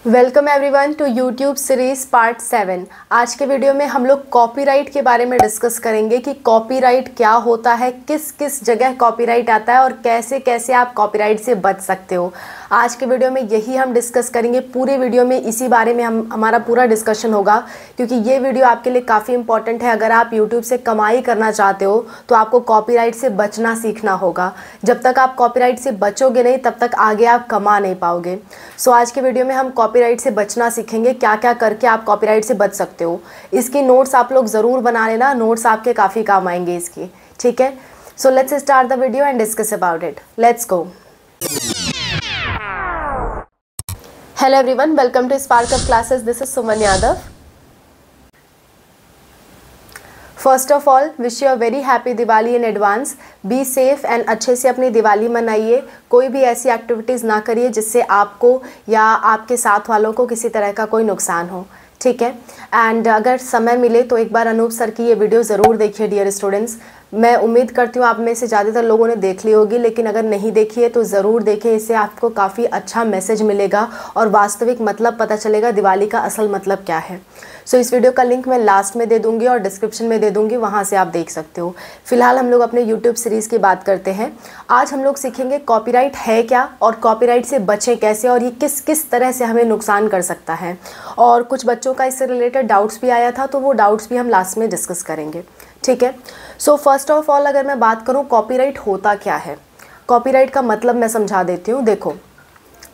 Welcome everyone to YouTube series part 7। आज के video में हम लोग कॉपीराइट के बारे में डिस्कस करेंगे कि कॉपीराइट क्या होता है, किस किस जगह कॉपीराइट आता है और कैसे कैसे आप कॉपीराइट से बच सकते हो। आज के वीडियो में यही हम डिस्कस करेंगे। पूरे वीडियो में इसी बारे में हमारा पूरा डिस्कशन होगा, क्योंकि ये वीडियो आपके लिए काफ़ी इंपॉर्टेंट है। अगर आप यूट्यूब से कमाई करना चाहते हो तो आपको कॉपीराइट से बचना सीखना होगा। जब तक आप कॉपीराइट से बचोगे नहीं तब तक आगे आप कमा नहीं पाओगे। सो आज के वीडियो में हम कॉपीराइट से बचना सीखेंगे, क्या क्या करके आप कॉपीराइट से बच सकते हो। इसकी नोट्स आप लोग ज़रूर बना लेना, नोट्स आपके काफ़ी काम आएंगे इसकी। ठीक है, so let's start the video and discuss about it. Let's go. Hello everyone, welcome to Spark Up classes. This is Suman Yadav. First of all wish you a very happy Diwali in advance. Be safe and अच्छे से अपनी दिवाली मनाइए। कोई भी ऐसी activities ना करिए जिससे आपको या आपके साथ वालों को किसी तरह का कोई नुकसान हो। ठीक है, एंड अगर समय मिले तो एक बार अनूप सर की ये वीडियो ज़रूर देखिए डियर स्टूडेंट्स। मैं उम्मीद करती हूँ आप में से ज़्यादातर लोगों ने देख ली होगी, लेकिन अगर नहीं देखी है तो ज़रूर देखें। इससे आपको काफ़ी अच्छा मैसेज मिलेगा और वास्तविक मतलब पता चलेगा दिवाली का असल मतलब क्या है। सो इस वीडियो का लिंक मैं लास्ट में दे दूंगी और डिस्क्रिप्शन में दे दूंगी, वहाँ से आप देख सकते हो। फिलहाल हम लोग अपने यूट्यूब सीरीज़ की बात करते हैं। आज हम लोग सीखेंगे कॉपीराइट है क्या और कॉपीराइट से बचें कैसे, और ये किस किस तरह से हमें नुकसान कर सकता है। और कुछ बच्चों का इससे रिलेटेड डाउट्स भी आया था, तो वो डाउट्स भी हम लास्ट में डिस्कस करेंगे। ठीक है, सो फर्स्ट ऑफ ऑल अगर मैं बात करूँ कॉपीराइट होता क्या है, कॉपीराइट का मतलब मैं समझा देती हूँ। देखो,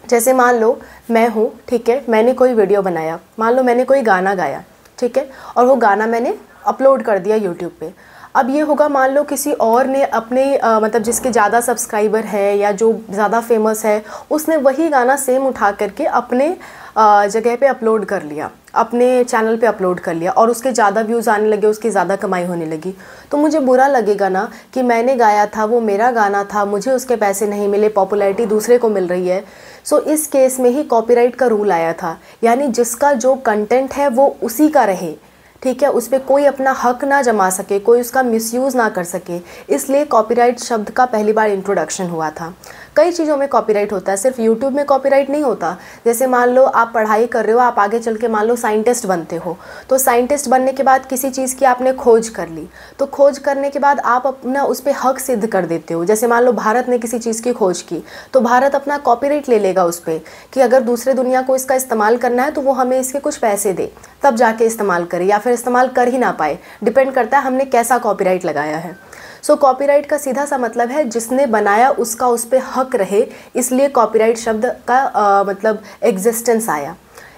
जैसे मान लो मैं हूँ, ठीक है, मैंने कोई वीडियो बनाया, मान लो मैंने कोई गाना गाया, ठीक है, और वो गाना मैंने अपलोड कर दिया यूट्यूब पे। अब ये होगा, मान लो किसी और ने अपने मतलब जिसके ज़्यादा सब्सक्राइबर है या जो ज़्यादा फेमस है, उसने वही गाना सेम उठा करके अपने जगह पे अपलोड कर लिया, अपने चैनल पे अपलोड कर लिया, और उसके ज़्यादा व्यूज़ आने लगे, उसकी ज़्यादा कमाई होने लगी। तो मुझे बुरा लगेगा ना कि मैंने गाया था, वो मेरा गाना था, मुझे उसके पैसे नहीं मिले, पॉपुलैरिटी दूसरे को मिल रही है। सो इस केस में ही कॉपीराइट का रूल आया था, यानी जिसका जो कंटेंट है वो उसी का रहे। ठीक है, उस पर कोई अपना हक ना जमा सके, कोई उसका मिसयूज़ ना कर सके। इसलिए कॉपीराइट शब्द का पहली बार इंट्रोडक्शन हुआ था। कई चीज़ों में कॉपीराइट होता है, सिर्फ यूट्यूब में कॉपीराइट नहीं होता। जैसे मान लो आप पढ़ाई कर रहे हो, आप आगे चल के मान लो साइंटिस्ट बनते हो, तो साइंटिस्ट बनने के बाद किसी चीज़ की आपने खोज कर ली, तो खोज करने के बाद आप अपना उस पर हक सिद्ध कर देते हो। जैसे मान लो भारत ने किसी चीज़ की खोज की, तो भारत अपना कॉपीराइट ले लेगा उस पर कि अगर दूसरे दुनिया को इसका इस्तेमाल करना है तो वो हमें इसके कुछ पैसे दे, तब जाके इस्तेमाल करे, या फिर इस्तेमाल कर ही ना पाए। डिपेंड करता है हमने कैसा कॉपीराइट लगाया है। सो कॉपीराइट का सीधा सा मतलब है जिसने बनाया उसका उस पर हक रहे, इसलिए कॉपीराइट शब्द का मतलब एग्जिस्टेंस आया।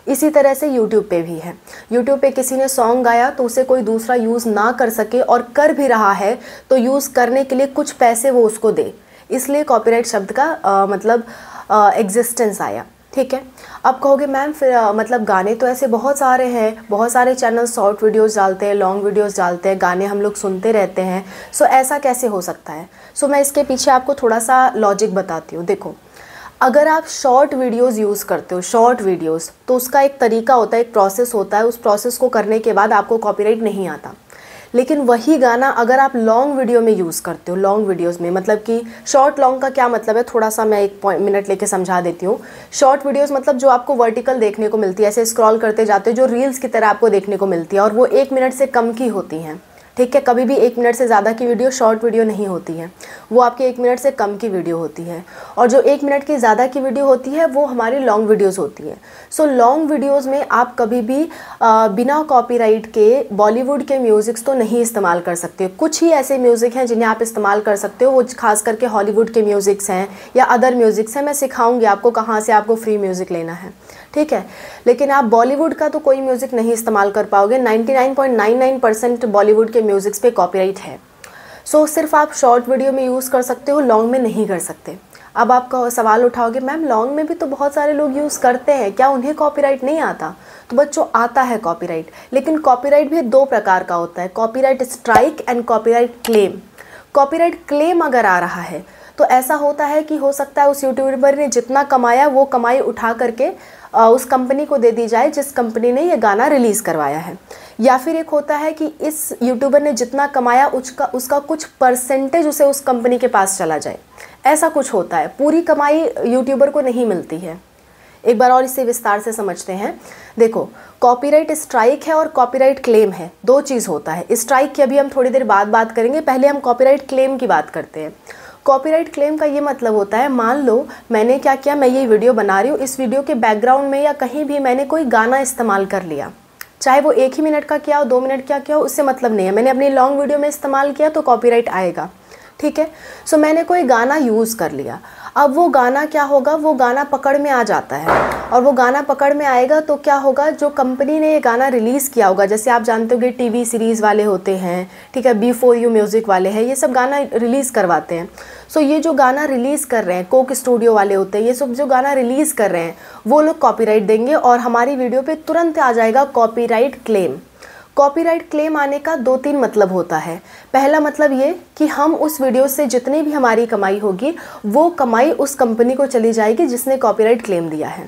इसी तरह से यूट्यूब पे भी है। यूट्यूब पे किसी ने सॉन्ग गाया तो उसे कोई दूसरा यूज़ ना कर सके, और कर भी रहा है तो यूज़ करने के लिए कुछ पैसे वो उसको दे, इसलिए कॉपीराइट शब्द का मतलब एग्जिस्टेंस आया। ठीक है, अब कहोगे मैम फिर मतलब गाने तो ऐसे बहुत सारे हैं, बहुत सारे चैनल शॉर्ट वीडियोस डालते हैं, लॉन्ग वीडियोस डालते हैं, गाने हम लोग सुनते रहते हैं, सो ऐसा कैसे हो सकता है। सो मैं इसके पीछे आपको थोड़ा सा लॉजिक बताती हूँ। देखो, अगर आप शॉर्ट वीडियोस यूज़ करते हो, शॉर्ट वीडियोस, तो उसका एक तरीका होता है, एक प्रोसेस होता है, उस प्रोसेस को करने के बाद आपको कॉपीराइट नहीं आता। लेकिन वही गाना अगर आप लॉन्ग वीडियो में यूज़ करते हो, लॉन्ग वीडियोस में, मतलब कि शॉर्ट लॉन्ग का क्या मतलब है, थोड़ा सा मैं एक मिनट लेके समझा देती हूँ। शॉर्ट वीडियोस मतलब जो आपको वर्टिकल देखने को मिलती है, ऐसे स्क्रॉल करते जाते हो, जो रील्स की तरह आपको देखने को मिलती है, और वो 1 मिनट से कम की होती हैं। ठीक है, कभी भी 1 मिनट से ज़्यादा की वीडियो शॉर्ट वीडियो नहीं होती है, वो आपकी 1 मिनट से कम की वीडियो होती है। और जो 1 मिनट की ज़्यादा की वीडियो होती है वो हमारी लॉन्ग वीडियोस होती है। सो लॉन्ग वीडियोस में आप कभी भी बिना कॉपीराइट के बॉलीवुड के म्यूज़िक्स तो नहीं इस्तेमाल कर सकते। कुछ ही ऐसे म्यूज़िक हैं जिन्हें आप इस्तेमाल कर सकते हो, वो खास करके हॉलीवुड के म्यूज़िक्स हैं या अदर म्यूज़िक्स हैं। मैं सिखाऊंगी आपको कहाँ से आपको फ्री म्यूज़िक लेना है। ठीक है, लेकिन आप बॉलीवुड का तो कोई म्यूज़िक नहीं इस्तेमाल कर पाओगे। 99.99% बॉलीवुड के म्यूज़िक्स पे कॉपीराइट है। सो सिर्फ आप शॉर्ट वीडियो में यूज़ कर सकते हो, लॉन्ग में नहीं कर सकते। अब आपका सवाल उठाओगे मैम लॉन्ग में भी तो बहुत सारे लोग यूज़ करते हैं, क्या उन्हें कॉपीराइट नहीं आता। तो बच्चों, आता है कॉपीराइट, लेकिन कॉपीराइट भी 2 प्रकार का होता है, copyright strike and copyright claim. Copyright claim अगर आ रहा है तो ऐसा होता है कि हो सकता है उस यूट्यूबर ने जितना कमाया वो कमाई उठा करके उस कंपनी को दे दी जाए जिस कंपनी ने ये गाना रिलीज़ करवाया है। या फिर एक होता है कि इस यूट्यूबर ने जितना कमाया उसका कुछ परसेंटेज उसे उस कंपनी के पास चला जाए, ऐसा कुछ होता है। पूरी कमाई यूट्यूबर को नहीं मिलती है। एक बार और इसे विस्तार से समझते हैं। देखो, कॉपीराइट स्ट्राइक है और कॉपीराइट क्लेम है, दो चीज़ होता है। स्ट्राइक की अभी हम थोड़ी देर बाद बात करेंगे, पहले हम कॉपीराइट क्लेम की बात करते हैं। कॉपीराइट क्लेम का ये मतलब होता है, मान लो मैंने क्या किया, मैं ये वीडियो बना रही हूँ, इस वीडियो के बैकग्राउंड में या कहीं भी मैंने कोई गाना इस्तेमाल कर लिया, चाहे वो 1 ही मिनट का किया हो, 2 मिनट का किया हो, उससे मतलब नहीं है, मैंने अपनी लॉन्ग वीडियो में इस्तेमाल किया तो कॉपीराइट आएगा। ठीक है, सो मैंने कोई गाना यूज़ कर लिया, अब वो गाना क्या होगा, वो गाना पकड़ में आ जाता है, और वो गाना पकड़ में आएगा तो क्या होगा, जो कंपनी ने ये गाना रिलीज़ किया होगा, जैसे आप जानते हो कि टीवी सीरीज़ वाले होते हैं, ठीक है, B4U म्यूज़िक वाले हैं, ये सब गाना रिलीज़ करवाते हैं। सो ये जो गाना रिलीज़ कर रहे हैं, कोक स्टूडियो वाले होते हैं, ये सब जो गाना रिलीज़ कर रहे हैं वो लोग कॉपीराइट देंगे और हमारी वीडियो पे तुरंत आ जाएगा कॉपीराइट क्लेम। कॉपीराइट क्लेम आने का 2-3 मतलब होता है। पहला मतलब ये कि हम उस वीडियो से जितनी भी हमारी कमाई होगी वो कमाई उस कंपनी को चली जाएगी जिसने कॉपीराइट क्लेम दिया है,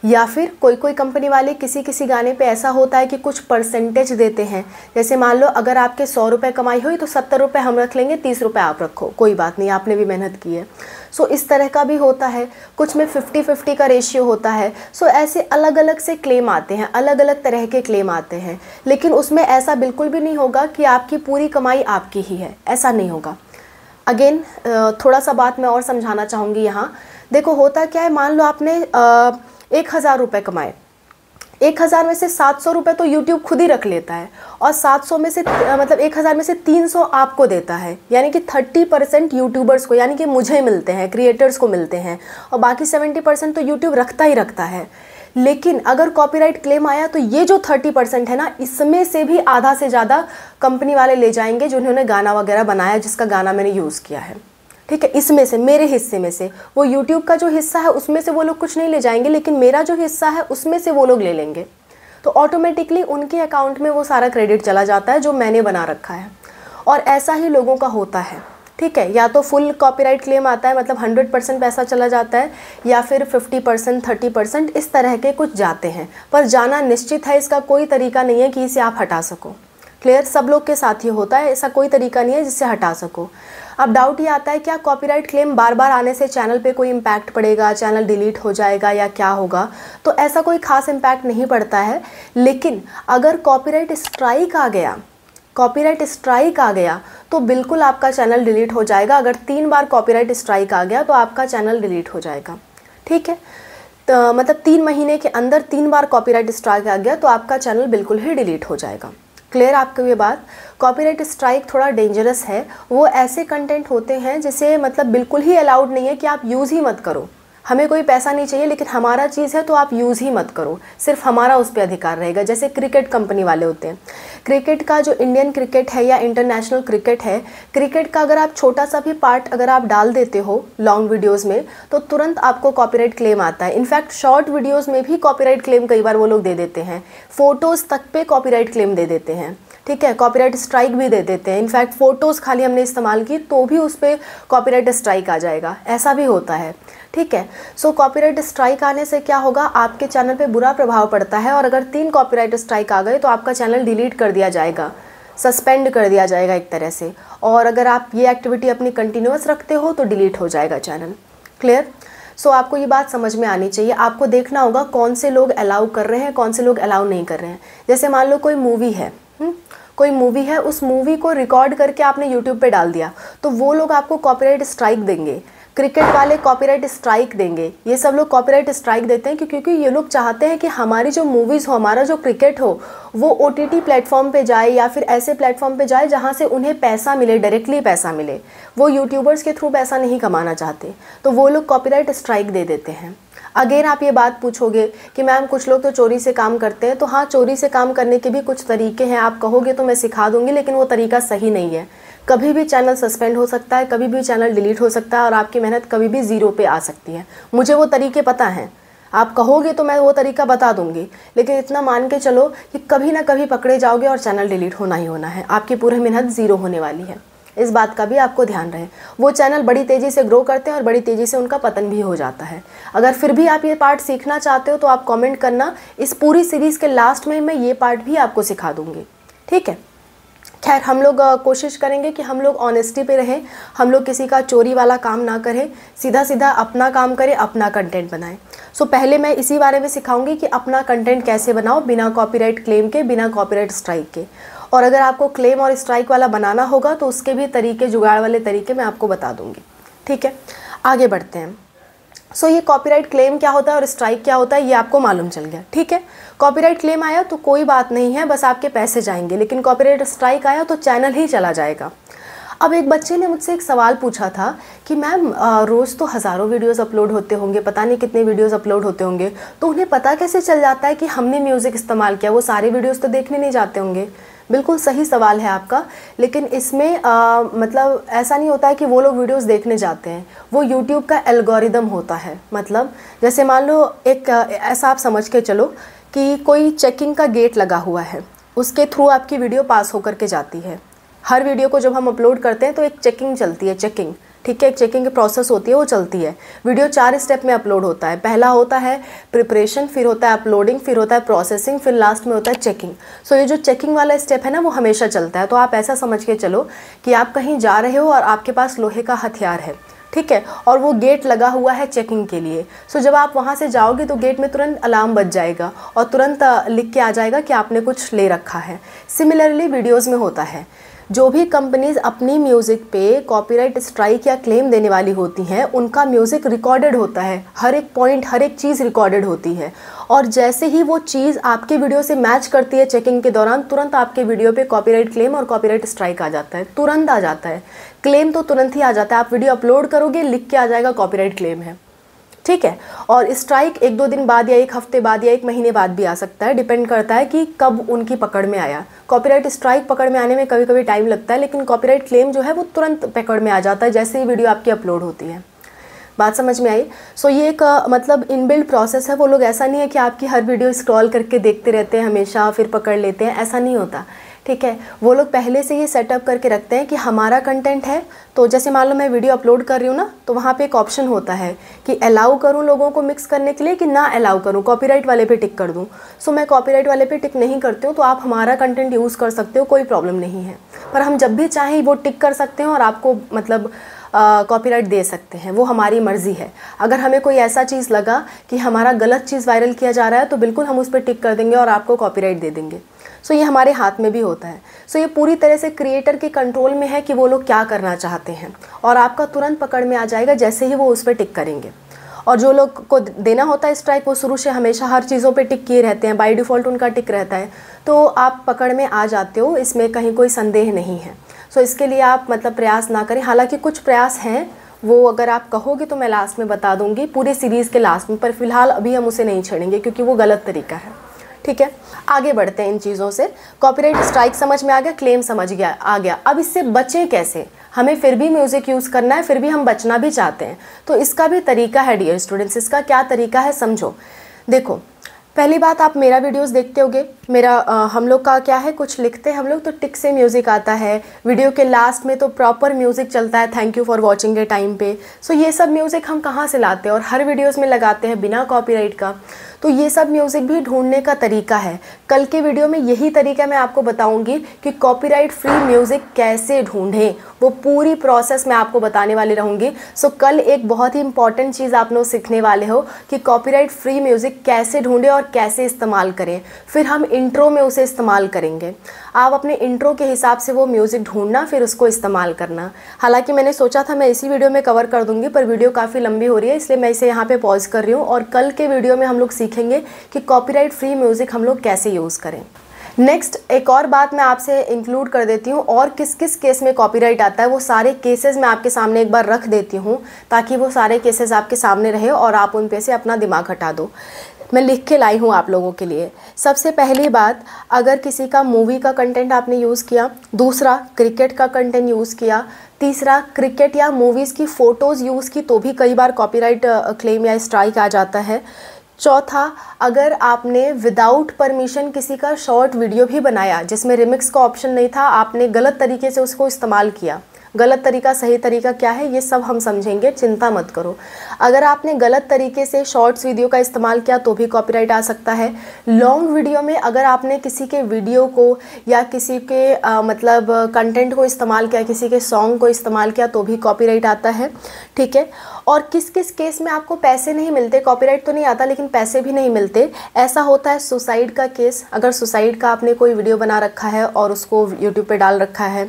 या फिर कोई कोई कंपनी वाले किसी गाने पे ऐसा होता है कि कुछ परसेंटेज देते हैं। जैसे मान लो अगर आपके 100 रुपये कमाई हुई तो 70 रुपये हम रख लेंगे, 30 रुपये आप रखो, कोई बात नहीं, आपने भी मेहनत की है। सो इस तरह का भी होता है, कुछ में 50-50 का रेशियो होता है। सो ऐसे अलग अलग से क्लेम आते हैं, अलग अलग तरह के क्लेम आते हैं, लेकिन उसमें ऐसा बिल्कुल भी नहीं होगा कि आपकी पूरी कमाई आपकी ही है, ऐसा नहीं होगा। अगेन थोड़ा सा बात मैं और समझाना चाहूँगी यहाँ। देखो होता क्या है, मान लो आपने 1000 रुपये कमाए, 1000 में से 700 रुपये तो YouTube खुद ही रख लेता है, और 700 में से मतलब 1000 में से 300 आपको देता है, यानी कि 30% यूट्यूबर्स को, यानी कि मुझे मिलते हैं, क्रिएटर्स को मिलते हैं, और बाकी 70% तो YouTube रखता ही रखता है। लेकिन अगर कॉपीराइट क्लेम आया तो ये जो 30% है ना, इसमें से भी आधा से ज़्यादा कंपनी वाले ले जाएंगे जिन्होंने गाना वगैरह बनाया, जिसका गाना मैंने यूज़ किया है। ठीक है, इसमें से, मेरे हिस्से में से, वो YouTube का जो हिस्सा है उसमें से वो लोग कुछ नहीं ले जाएंगे, लेकिन मेरा जो हिस्सा है उसमें से वो लोग ले लेंगे। तो ऑटोमेटिकली उनके अकाउंट में वो सारा क्रेडिट चला जाता है जो मैंने बना रखा है। और ऐसा ही लोगों का होता है। ठीक है, या तो फुल कॉपीराइट क्लेम आता है, मतलब 100% पैसा चला जाता है, या फिर 50%, 30% इस तरह के कुछ जाते हैं, पर जाना निश्चित है, इसका कोई तरीका नहीं है कि इसे आप हटा सको। क्लियर, सब लोग के साथ ही होता है, ऐसा कोई तरीका नहीं है जिससे हटा सको। अब डाउट ये आता है, क्या कॉपीराइट क्लेम बार बार आने से चैनल पे कोई इम्पैक्ट पड़ेगा, चैनल डिलीट हो जाएगा या क्या होगा? तो ऐसा कोई खास इम्पैक्ट नहीं पड़ता है, लेकिन अगर कॉपीराइट स्ट्राइक आ गया तो बिल्कुल आपका चैनल डिलीट हो जाएगा। अगर 3 बार कॉपीराइट स्ट्राइक आ गया तो आपका चैनल डिलीट हो जाएगा। ठीक है, तो मतलब 3 महीने के अंदर 3 बार कॉपीराइट स्ट्राइक आ गया तो आपका चैनल बिल्कुल ही डिलीट हो जाएगा। क्लियर आपको ये बात? कॉपीराइट स्ट्राइक थोड़ा डेंजरस है। वो ऐसे कंटेंट होते हैं जिसे मतलब बिल्कुल ही अलाउड नहीं है कि आप यूज़ ही मत करो। हमें कोई पैसा नहीं चाहिए, लेकिन हमारा चीज़ है तो आप यूज़ ही मत करो, सिर्फ हमारा उस पर अधिकार रहेगा। जैसे क्रिकेट कंपनी वाले होते हैं, क्रिकेट का जो इंडियन क्रिकेट है या इंटरनेशनल क्रिकेट है, क्रिकेट का अगर आप छोटा सा भी पार्ट अगर आप डाल देते हो लॉन्ग वीडियोज़ में तो तुरंत आपको कॉपीराइट क्लेम आता है। इनफैक्ट शॉर्ट वीडियोज़ में भी कॉपीराइट क्लेम कई बार वो लोग दे देते हैं, फ़ोटोज़ तक पे कॉपीराइट क्लेम दे देते हैं। ठीक है, कॉपीराइट स्ट्राइक भी दे देते हैं। इनफैक्ट फ़ोटोज़ खाली हमने इस्तेमाल की तो भी उस पर कॉपीराइट स्ट्राइक आ जाएगा, ऐसा भी होता है। ठीक है, सो कॉपीराइट स्ट्राइक आने से क्या होगा, आपके चैनल पे बुरा प्रभाव पड़ता है, और अगर 3 कॉपीराइट स्ट्राइक आ गए तो आपका चैनल डिलीट कर दिया जाएगा, सस्पेंड कर दिया जाएगा एक तरह से। और अगर आप ये एक्टिविटी अपनी कंटिन्यूअस रखते हो तो डिलीट हो जाएगा चैनल। क्लियर? सो आपको ये बात समझ में आनी चाहिए। आपको देखना होगा कौन से लोग अलाउ कर रहे हैं, कौन से लोग अलाउ नहीं कर रहे हैं। जैसे मान लो कोई मूवी है, उस मूवी को रिकॉर्ड करके आपने यूट्यूब पे डाल दिया तो वो लोग आपको कॉपीराइट स्ट्राइक देंगे। क्रिकेट वाले कॉपीराइट स्ट्राइक देंगे। ये सब लोग कॉपीराइट स्ट्राइक देते हैं क्योंकि ये लोग चाहते हैं कि हमारी जो मूवीज़ हो, हमारा जो क्रिकेट हो, वो OTT प्लेटफॉर्म पे जाए या फिर ऐसे प्लेटफॉर्म पे जाए जहाँ से उन्हें पैसा मिले, डायरेक्टली पैसा मिले। वो यूट्यूबर्स के थ्रू पैसा नहीं कमाना चाहते, तो वो लोग कॉपीराइट स्ट्राइक दे देते हैं। अगेन आप ये बात पूछोगे कि मैम कुछ लोग तो चोरी से काम करते हैं, तो हाँ, चोरी से काम करने के भी कुछ तरीके हैं। आप कहोगे तो मैं सिखा दूंगी, लेकिन वो तरीका सही नहीं है। कभी भी चैनल सस्पेंड हो सकता है, कभी भी चैनल डिलीट हो सकता है, और आपकी मेहनत कभी भी ज़ीरो पे आ सकती है। मुझे वो तरीके पता हैं, आप कहोगे तो मैं वो तरीका बता दूंगी, लेकिन इतना मान के चलो कि कभी ना कभी पकड़े जाओगे और चैनल डिलीट होना ही होना है, आपकी पूरी मेहनत ज़ीरो होने वाली है। इस बात का भी आपको ध्यान रहे। वो चैनल बड़ी तेज़ी से ग्रो करते हैं और बड़ी तेज़ी से उनका पतन भी हो जाता है। अगर फिर भी आप ये पार्ट सीखना चाहते हो तो आप कमेंट करना, इस पूरी सीरीज़ के लास्ट में मैं ये पार्ट भी आपको सिखा दूँगी। ठीक है, खैर हम लोग कोशिश करेंगे कि हम लोग ऑनेस्टी पे रहें, हम लोग किसी का चोरी वाला काम ना करें, सीधा सीधा अपना काम करें, अपना कंटेंट बनाएं। सो पहले मैं इसी बारे में सिखाऊंगी कि अपना कंटेंट कैसे बनाओ बिना कॉपीराइट क्लेम के, बिना कॉपीराइट स्ट्राइक के। और अगर आपको क्लेम और स्ट्राइक वाला बनाना होगा तो उसके भी तरीके, जुगाड़ वाले तरीके मैं आपको बता दूँगी। ठीक है, आगे बढ़ते हैं। सो ये कॉपीराइट क्लेम क्या होता है और स्ट्राइक क्या होता है ये आपको मालूम चल गया। ठीक है, कॉपीराइट क्लेम आया तो कोई बात नहीं है, बस आपके पैसे जाएंगे, लेकिन कॉपीराइट स्ट्राइक आया तो चैनल ही चला जाएगा। अब एक बच्चे ने मुझसे एक सवाल पूछा था कि मैम रोज़ तो हज़ारों वीडियोस अपलोड होते होंगे, पता नहीं कितने वीडियोस अपलोड होते होंगे, तो उन्हें पता कैसे चल जाता है कि हमने म्यूज़िक इस्तेमाल किया? वो सारे वीडियोस तो देखने नहीं जाते होंगे। बिल्कुल सही सवाल है आपका, लेकिन इसमें मतलब ऐसा नहीं होता है कि वो लोग वीडियोस देखने जाते हैं, वो यूट्यूब का एल्गोरिदम होता है। मतलब जैसे मान लो एक ऐसा आप समझ के चलो कि कोई चेकिंग का गेट लगा हुआ है, उसके थ्रू आपकी वीडियो पास होकर के जाती है। हर वीडियो को जब हम अपलोड करते हैं तो एक चेकिंग चलती है, चेकिंग, ठीक है, एक चेकिंग की प्रोसेस होती है, वो चलती है। वीडियो 4 स्टेप में अपलोड होता है। पहला होता है प्रिपरेशन, फिर होता है अपलोडिंग, फिर होता है प्रोसेसिंग, फिर लास्ट में होता है चेकिंग। सो ये जो चेकिंग वाला स्टेप है ना वो हमेशा चलता है। तो आप ऐसा समझ के चलो कि आप कहीं जा रहे हो और आपके पास लोहे का हथियार है, ठीक है, और वो गेट लगा हुआ है चेकिंग के लिए। सो जब आप वहाँ से जाओगे तो गेट में तुरंत अलार्म बज जाएगा और तुरंत लिख के आ जाएगा कि आपने कुछ ले रखा है। सिमिलरली वीडियोज़ में होता है। जो भी कंपनीज अपनी म्यूज़िक पे कॉपीराइट स्ट्राइक या क्लेम देने वाली होती हैं, उनका म्यूज़िक रिकॉर्डेड होता है, हर एक पॉइंट, हर एक चीज़ रिकॉर्डेड होती है। और जैसे ही वो चीज़ आपके वीडियो से मैच करती है चेकिंग के दौरान, तुरंत आपके वीडियो पे कॉपीराइट क्लेम और कॉपीराइट स्ट्राइक आ जाता है, तुरंत आ जाता है। क्लेम तो तुरंत ही आ जाता है, आप वीडियो अपलोड करोगे लिख के आ जाएगा कॉपीराइट क्लेम है, ठीक है। और स्ट्राइक 1-2 दिन बाद या 1 हफ्ते बाद या 1 महीने बाद भी आ सकता है, डिपेंड करता है कि कब उनकी पकड़ में आया। कॉपीराइट स्ट्राइक पकड़ में आने में कभी कभी टाइम लगता है, लेकिन कॉपीराइट क्लेम जो है वो तुरंत पकड़ में आ जाता है जैसे ही वीडियो आपकी अपलोड होती है। बात समझ में आई? सो ये एक मतलब इनबिल्ट प्रोसेस है। वो लोग ऐसा नहीं है कि आपकी हर वीडियो स्क्रॉल करके देखते रहते हैं हमेशा फिर पकड़ लेते हैं, ऐसा नहीं होता, ठीक है। वो लोग पहले से ये सेटअप करके रखते हैं कि हमारा कंटेंट है, तो जैसे मान लो मैं वीडियो अपलोड कर रही हूँ ना, तो वहाँ पे एक ऑप्शन होता है कि अलाउ करूँ लोगों को मिक्स करने के लिए कि ना अलाउ करूँ, कॉपीराइट वाले पे टिक कर दूँ। सो मैं कॉपीराइट वाले पे टिक नहीं करती हूँ, तो आप हमारा कंटेंट यूज़ कर सकते हो, कोई प्रॉब्लम नहीं है। पर हम जब भी चाहें वो टिक कर सकते हैं और आपको मतलब कॉपीराइट दे सकते हैं, वो हमारी मर्ज़ी है। अगर हमें कोई ऐसा चीज़ लगा कि हमारा गलत चीज़ वायरल किया जा रहा है तो बिल्कुल हम उस पर टिक कर देंगे और आपको कॉपीराइट दे देंगे। सो ये हमारे हाथ में भी होता है। सो ये पूरी तरह से क्रिएटर के कंट्रोल में है कि वो लोग क्या करना चाहते हैं, और आपका तुरंत पकड़ में आ जाएगा जैसे ही वो उस पर टिक करेंगे। और जो लोग को देना होता है स्ट्राइक, वो शुरू से हमेशा हर चीज़ों पे टिक किए रहते हैं, बाय डिफ़ॉल्ट उनका टिक रहता है, तो आप पकड़ में आ जाते हो, इसमें कहीं कोई संदेह नहीं है। सो इसके लिए आप मतलब प्रयास ना करें। हालांकि कुछ प्रयास हैं, वो अगर आप कहोगे तो मैं लास्ट में बता दूंगी, पूरे सीरीज़ के लास्ट में, पर फिलहाल अभी हम उसे नहीं छेड़ेंगे क्योंकि वो गलत तरीका है, ठीक है। आगे बढ़ते हैं इन चीज़ों से। कॉपीराइट स्ट्राइक समझ में आ गया, क्लेम समझ आ गया। अब इससे बचें कैसे? हमें फिर भी म्यूज़िक यूज़ करना है, फिर भी हम बचना भी चाहते हैं, तो इसका भी तरीका है डियर स्टूडेंट्स। इसका क्या तरीका है समझो। देखो, पहली बात, आप मेरा वीडियोस देखते होगे, मेरा हम लोग का क्या है, कुछ लिखते हैं हम लोग तो टिक से म्यूज़िक आता है, वीडियो के लास्ट में तो प्रॉपर म्यूज़िक चलता है थैंक यू फॉर वॉचिंग के टाइम पे। सो ये सब म्यूज़िक हम कहाँ से लाते हैं और हर वीडियोस में लगाते हैं बिना कॉपीराइट का। तो ये सब म्यूज़िक भी ढूंढने का तरीका है। कल के वीडियो में यही तरीका मैं आपको बताऊंगी कि कॉपीराइट फ्री म्यूज़िक कैसे ढूंढें, वो पूरी प्रोसेस मैं आपको बताने वाली रहूँगी। सो कल एक बहुत ही इंपॉर्टेंट चीज़ आप लोग सीखने वाले हो कि कॉपीराइट फ्री म्यूज़िक कैसे ढूंढें और कैसे इस्तेमाल करें। फिर हम इंट्रो में उसे इस्तेमाल करेंगे। आप अपने इंट्रो के हिसाब से वो म्यूज़िक ढूंढना, फिर उसको इस्तेमाल करना। हालांकि मैंने सोचा था मैं इसी वीडियो में कवर कर दूंगी, पर वीडियो काफ़ी लंबी हो रही है, इसलिए मैं इसे यहाँ पे पॉज कर रही हूँ। और कल के वीडियो में हम लोग सीखेंगे कि कॉपीराइट फ्री म्यूज़िक हम लोग कैसे यूज़ करें। नेक्स्ट एक और बात मैं आपसे इंक्लूड कर देती हूँ, और किस किस केस में कॉपीराइट आता है वो सारे केसेस मैं आपके सामने एक बार रख देती हूँ, ताकि वो सारे केसेस आपके सामने रहे और आप उन पे से अपना दिमाग हटा दो। मैं लिख के लाई हूँ आप लोगों के लिए। सबसे पहली बात, अगर किसी का मूवी का कंटेंट आपने यूज़ किया, दूसरा क्रिकेट का कंटेंट यूज़ किया, तीसरा क्रिकेट या मूवीज़ की फ़ोटोज़ यूज़ की तो भी कई बार कॉपीराइट क्लेम या स्ट्राइक आ जाता है। चौथा, अगर आपने विदाउट परमिशन किसी का शॉर्ट वीडियो भी बनाया जिसमें रिमिक्स का ऑप्शन नहीं था, आपने गलत तरीके से उसको इस्तेमाल किया, गलत तरीका सही तरीका क्या है ये सब हम समझेंगे, चिंता मत करो। अगर आपने गलत तरीके से शॉर्ट्स वीडियो का इस्तेमाल किया तो भी कॉपीराइट आ सकता है। लॉन्ग वीडियो में अगर आपने किसी के वीडियो को या किसी के मतलब कंटेंट को इस्तेमाल किया, किसी के सॉन्ग को इस्तेमाल किया तो भी कॉपीराइट आता है, ठीक है। और किस किस केस में आपको पैसे नहीं मिलते, कॉपीराइट तो नहीं आता लेकिन पैसे भी नहीं मिलते, ऐसा होता है सुसाइड का केस। अगर सुसाइड का आपने कोई वीडियो बना रखा है और उसको यूट्यूब पे डाल रखा है,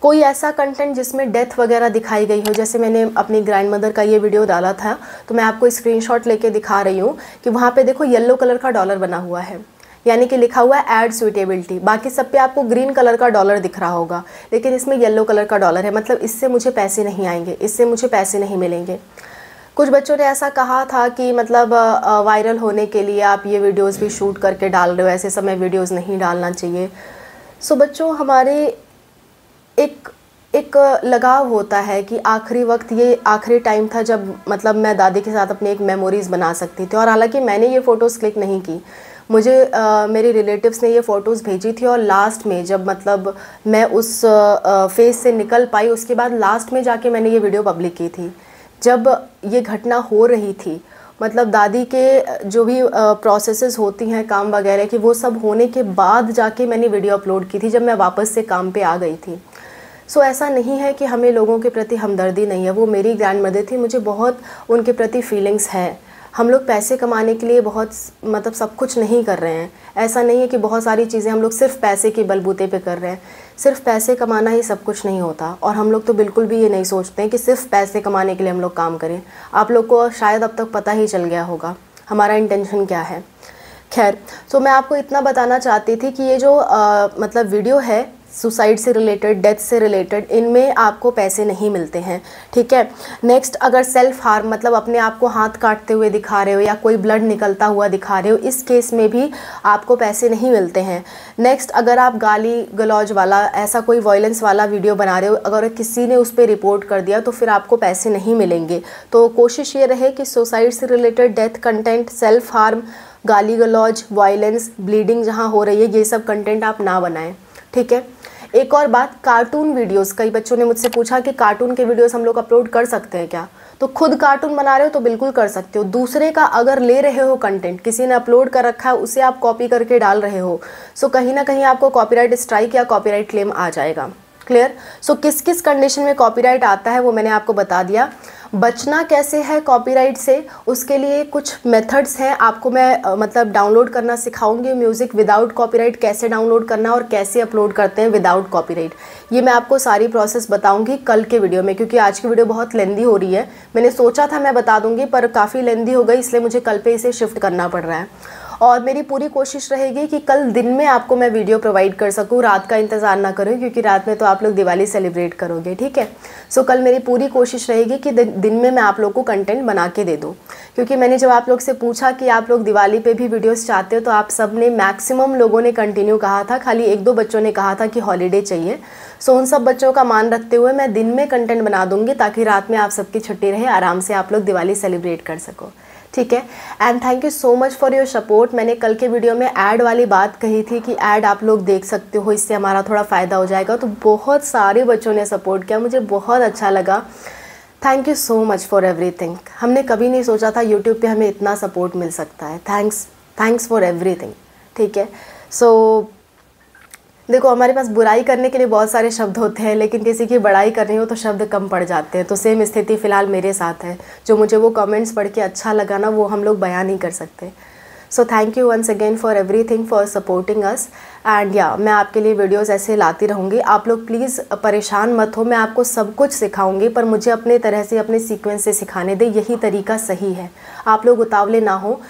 कोई ऐसा कंटेंट जिसमें डेथ वगैरह दिखाई गई हो, जैसे मैंने अपनी ग्रैंड मदर का ये वीडियो डाला था तो मैं आपको स्क्रीनशॉट लेके दिखा रही हूँ कि वहाँ पे देखो येलो कलर का डॉलर बना हुआ है, यानी कि लिखा हुआ है ऐड सुइटेबिलिटी। बाकी सब पे आपको ग्रीन कलर का डॉलर दिख रहा होगा लेकिन इसमें येलो कलर का डॉलर है, मतलब इससे मुझे पैसे नहीं आएंगे, इससे मुझे पैसे नहीं मिलेंगे। कुछ बच्चों ने ऐसा कहा था कि मतलब वायरल होने के लिए आप ये वीडियोस भी शूट करके डाल रहे हो, ऐसे समय वीडियोस नहीं डालना चाहिए। सो बच्चों, हमारे एक लगाव होता है कि आखिरी वक्त, ये आखिरी टाइम था जब मतलब मैं दादी के साथ अपनी एक मेमोरीज़ बना सकती थी। और हालांकि मैंने ये फ़ोटोज़ क्लिक नहीं की, मुझे मेरे रिलेटिव्स ने ये फ़ोटोज़ भेजी थी और लास्ट में जब मतलब मैं उस फेज़ से निकल पाई उसके बाद लास्ट में जाके मैंने ये वीडियो पब्लिक की थी। जब ये घटना हो रही थी, मतलब दादी के जो भी प्रोसेसेस होती हैं काम वगैरह की, वो सब होने के बाद जाके मैंने वीडियो अपलोड की थी जब मैं वापस से काम पे आ गई थी। सो ऐसा नहीं है कि हमें लोगों के प्रति हमदर्दी नहीं है, वो मेरी ग्रैंड मदर थी, मुझे बहुत उनके प्रति फीलिंग्स है। हम लोग पैसे कमाने के लिए बहुत मतलब सब कुछ नहीं कर रहे हैं, ऐसा नहीं है कि बहुत सारी चीज़ें हम लोग सिर्फ पैसे के बलबूते पे कर रहे हैं। सिर्फ पैसे कमाना ही सब कुछ नहीं होता और हम लोग तो बिल्कुल भी ये नहीं सोचते हैं कि सिर्फ पैसे कमाने के लिए हम लोग काम करें। आप लोग को शायद अब तक पता ही चल गया होगा हमारा इंटेंशन क्या है। खैर, तो मैं आपको इतना बताना चाहती थी कि ये जो मतलब वीडियो है सुसाइड से रिलेटेड, डेथ से रिलेटेड, इनमें आपको पैसे नहीं मिलते हैं, ठीक है। नेक्स्ट, अगर सेल्फ हार्म मतलब अपने आप को हाथ काटते हुए दिखा रहे हो या कोई ब्लड निकलता हुआ दिखा रहे हो, इस केस में भी आपको पैसे नहीं मिलते हैं। नेक्स्ट, अगर आप गाली गलौज वाला ऐसा कोई वायलेंस वाला वीडियो बना रहे हो, अगर किसी ने उस पर रिपोर्ट कर दिया तो फिर आपको पैसे नहीं मिलेंगे। तो कोशिश ये रहे कि सुसाइड से related, death content, self harm, गाली गलौज, वायलेंस, ब्लीडिंग जहाँ हो रही है, ये सब कंटेंट आप ना बनाएं, ठीक है। एक और बात, कार्टून वीडियोस, कई बच्चों ने मुझसे पूछा कि कार्टून के वीडियोस हम लोग अपलोड कर सकते हैं क्या। तो खुद कार्टून बना रहे हो तो बिल्कुल कर सकते हो। दूसरे का अगर ले रहे हो कंटेंट, किसी ने अपलोड कर रखा है उसे आप कॉपी करके डाल रहे हो, सो कहीं ना कहीं आपको कॉपीराइट स्ट्राइक या कॉपीराइट क्लेम आ जाएगा। क्लियर। सो किस किस कंडीशन में कॉपीराइट आता है वो मैंने आपको बता दिया। बचना कैसे है कॉपीराइट से, उसके लिए कुछ मेथड्स हैं, आपको मैं मतलब डाउनलोड करना सिखाऊंगी। म्यूज़िक विदाउट कॉपीराइट कैसे डाउनलोड करना और कैसे अपलोड करते हैं विदाउट कॉपीराइट, ये मैं आपको सारी प्रोसेस बताऊंगी कल के वीडियो में, क्योंकि आज की वीडियो बहुत लेंदी हो रही है। मैंने सोचा था मैं बता दूंगी पर काफ़ी लेंदी हो गई, इसलिए मुझे कल पे इसे शिफ्ट करना पड़ रहा है। और मेरी पूरी कोशिश रहेगी कि कल दिन में आपको मैं वीडियो प्रोवाइड कर सकूं, रात का इंतज़ार ना करूं, क्योंकि रात में तो आप लोग दिवाली सेलिब्रेट करोगे, ठीक है। सो कल मेरी पूरी कोशिश रहेगी कि दिन में मैं आप लोग को कंटेंट बना के दे दूं, क्योंकि मैंने जब आप लोग से पूछा कि आप लोग दिवाली पे भी वीडियोस चाहते हो तो आप सब ने, मैक्सिमम लोगों ने कंटिन्यू कहा था, खाली 1-2 बच्चों ने कहा था कि हॉलीडे चाहिए। सो उन सब बच्चों का मान रखते हुए मैं दिन में कंटेंट बना दूंगी ताकि रात में आप सबकी छुट्टी रहे, आराम से आप लोग दिवाली सेलिब्रेट कर सको, ठीक है। And thank you so much for your support. मैंने कल के वीडियो में ऐड वाली बात कही थी कि ऐड आप लोग देख सकते हो, इससे हमारा थोड़ा फ़ायदा हो जाएगा, तो बहुत सारे बच्चों ने सपोर्ट किया, मुझे बहुत अच्छा लगा। Thank you so much for everything. हमने कभी नहीं सोचा था यूट्यूब पे हमें इतना सपोर्ट मिल सकता है। थैंक्स फॉर एवरीथिंग, ठीक है। सो देखो, हमारे पास बुराई करने के लिए बहुत सारे शब्द होते हैं, लेकिन किसी की बड़ाई करनी हो तो शब्द कम पड़ जाते हैं। तो सेम स्थिति फ़िलहाल मेरे साथ है। जो मुझे वो कमेंट्स पढ़ के अच्छा लगा ना, वो हम लोग बयान नहीं कर सकते। So thank you once again for everything, for supporting us. And yeah मैं आपके लिए वीडियोस ऐसे लाती रहूँगी। आप लोग प्लीज़ परेशान मत हो, मैं आपको सब कुछ सिखाऊंगी, पर मुझे अपने तरह से, अपने सीक्वेंस से सिखाने दे, यही तरीका सही है। आप लोग उतावले ना हो।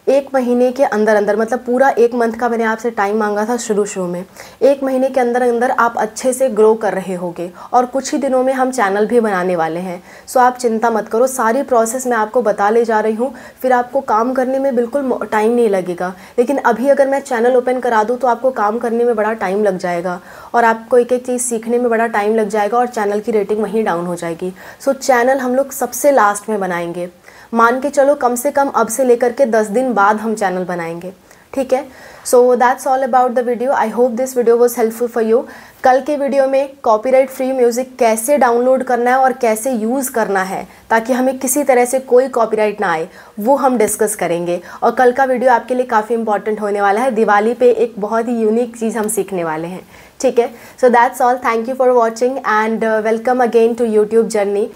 1 महीने के अंदर अंदर, मतलब पूरा 1 मंथ का मैंने आपसे टाइम मांगा था शुरू में, 1 महीने के अंदर अंदर आप अच्छे से ग्रो कर रहे होगे और कुछ ही दिनों में हम चैनल भी बनाने वाले हैं। सो आप चिंता मत करो, सारी प्रोसेस मैं आपको बता ले जा रही हूँ, फिर आपको काम करने में बिल्कुल टाइम नहीं लगेगा। लेकिन अभी अगर मैं चैनल ओपन करा दूँ तो आपको काम करने में बड़ा टाइम लग जाएगा और आपको एक एक चीज़ सीखने में बड़ा टाइम लग जाएगा और चैनल की रेटिंग वहीं डाउन हो जाएगी। सो चैनल हम लोग सबसे लास्ट में बनाएंगे, मान के चलो कम से कम अब से लेकर के 10 दिन बाद हम चैनल बनाएंगे, ठीक है। So that's all about the video. I hope this video was helpful for you. कल के वीडियो में कॉपीराइट फ्री म्यूज़िक कैसे डाउनलोड करना है और कैसे यूज़ करना है ताकि हमें किसी तरह से कोई कॉपीराइट ना आए, वो हम डिस्कस करेंगे। और कल का वीडियो आपके लिए काफ़ी इंपॉर्टेंट होने वाला है। दिवाली पे एक बहुत ही यूनिक चीज़ हम सीखने वाले हैं, ठीक है। So that's all. Thank you for watching and welcome again to YouTube journey.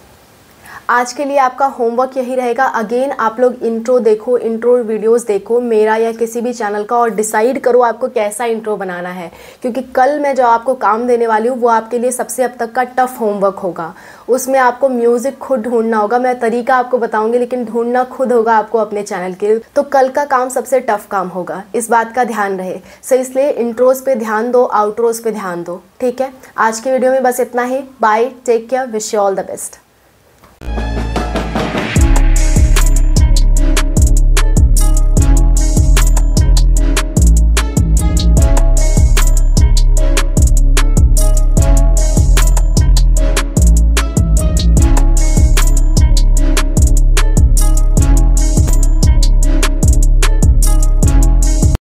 आज के लिए आपका होमवर्क यही रहेगा, अगेन आप लोग इंट्रो देखो, इंट्रो वीडियोस देखो मेरा या किसी भी चैनल का, और डिसाइड करो आपको कैसा इंट्रो बनाना है, क्योंकि कल मैं जो आपको काम देने वाली हूँ वो आपके लिए सबसे अब तक का टफ होमवर्क होगा। उसमें आपको म्यूज़िक खुद ढूंढना होगा। मैं तरीका आपको बताऊंगी लेकिन ढूंढना खुद होगा आपको अपने चैनल के। तो कल का काम सबसे टफ काम होगा, इस बात का ध्यान रहे। सो इसलिए इंट्रोज पे ध्यान दो, आउट्रोज पे ध्यान दो, ठीक है। आज के वीडियो में बस इतना ही। Bye, take care, wish you all the best.